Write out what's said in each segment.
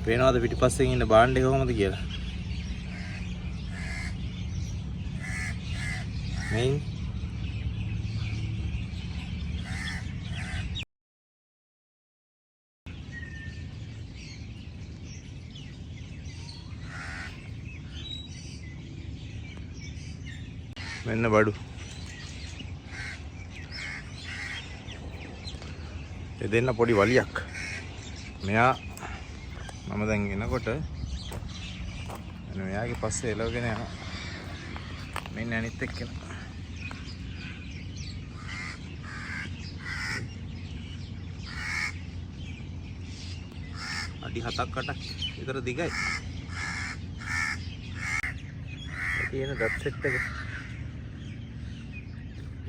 පේනවාද පිටිපස්සෙන් ඉන්න බාණ්ඩේ කොහමද කියලා? මෙයින් මෙන්න බඩු. ඒ දෙන්න පොඩි වලියක්. මෙයා මම දැන් එනකොට මෙයාගේ පස්සේ එලවගෙන යනවා. මෙන්න අනිත් එක්කන. අඩි 7ක් 8ක් විතර දිගයි. ඒ තියෙන ඩොට් සෙට් එක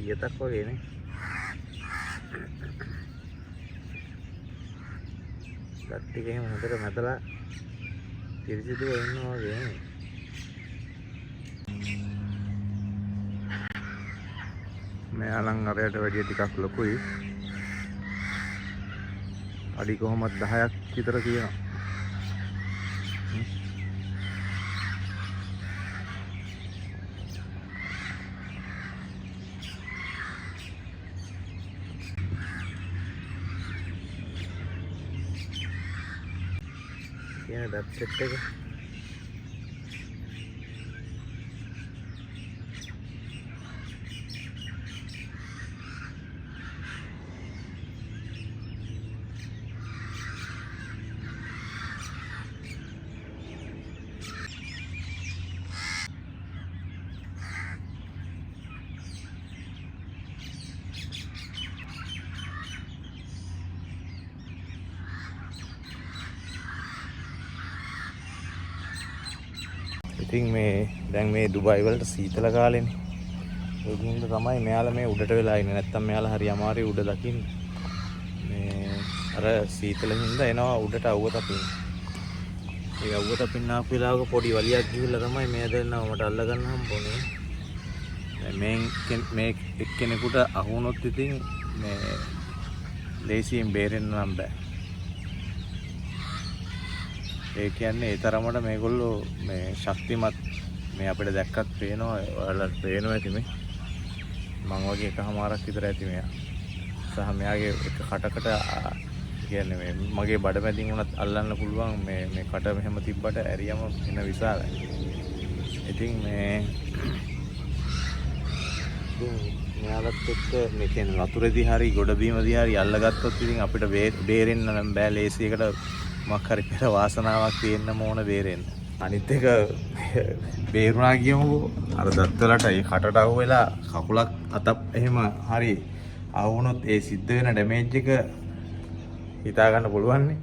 ඊයතක් වගේ නේ. ඩොට් ටික එහෙම හොඳට මැදලා පිරිසිදුව ඉන්නවා වගේ නේ. මෙයා නම් අරයට වැඩිය ටිකක් ලොකුයි. අඩි කොහොමද 10ක් විතර තියෙනවා. කියන ඩොට් සෙට් එක ඉතින් මේ දැන් මේ දුබයි වලට සීතල කාලෙනේ. ඒක හින්දා තමයි මෙයාලා මේ උඩට වෙලා ඉන්නේ. නැත්තම් මෙයාලා හරි අමාරුයි උඩ දකින්න. මේ අර සීතල හින්දා එනවා උඩට අවුව තපින්න. ඒ අවුව තපින්න ආපු වෙලාවක පොඩි වලියක් ගිහිල්ලා තමයි මේ දෙන්නව මට අල්ලගන්න හම්බුනේ. මේ එක්කෙනෙකුට අහු වුණොත් ඉතින් මේ ලේසියෙන් බේරෙන්න නම් බෑ. ඒ කියන්නේ ඒ තරමට මේගොල්ලෝ මේ ශක්තිමත්. මේ අපිට දැක්කත් පේනවා, ඔයාලට පේනවා ඇති මේ. මං වගේ එකමාරක් විතර ඇති මෙයා. සහ මෙයාගේ එක කටකට කියන්නේ මේ මගේ බඩ මැදින් උනත් අල්ලන්න පුළුවන් මේ කට මෙහෙම තිබ්බට ඇරියම එන විශාලයි. ඉතින් මේ මෙයාලත් එක්ක මේ කියන්නේ වතුරේදී හරි ගොඩ බීමදී හරි අල්ලගත්තොත් ඉතින් අපිට බේරෙන්න නම් බෑ ලේසියකට. මක් හරි පෙර වාසනාවක් තියෙන්න ඕන බේරෙන්න. අනිත් එක බේරුණා කියමුකෝ අර දත්වලට ඒ කටට අහු වෙලා කකුලක් අතක් එහෙම හරි අහු වුණොත් ඒ සිද්ධ වෙන ඩැමේජ් එක හිතා ගන්න පුළුවන් නේ.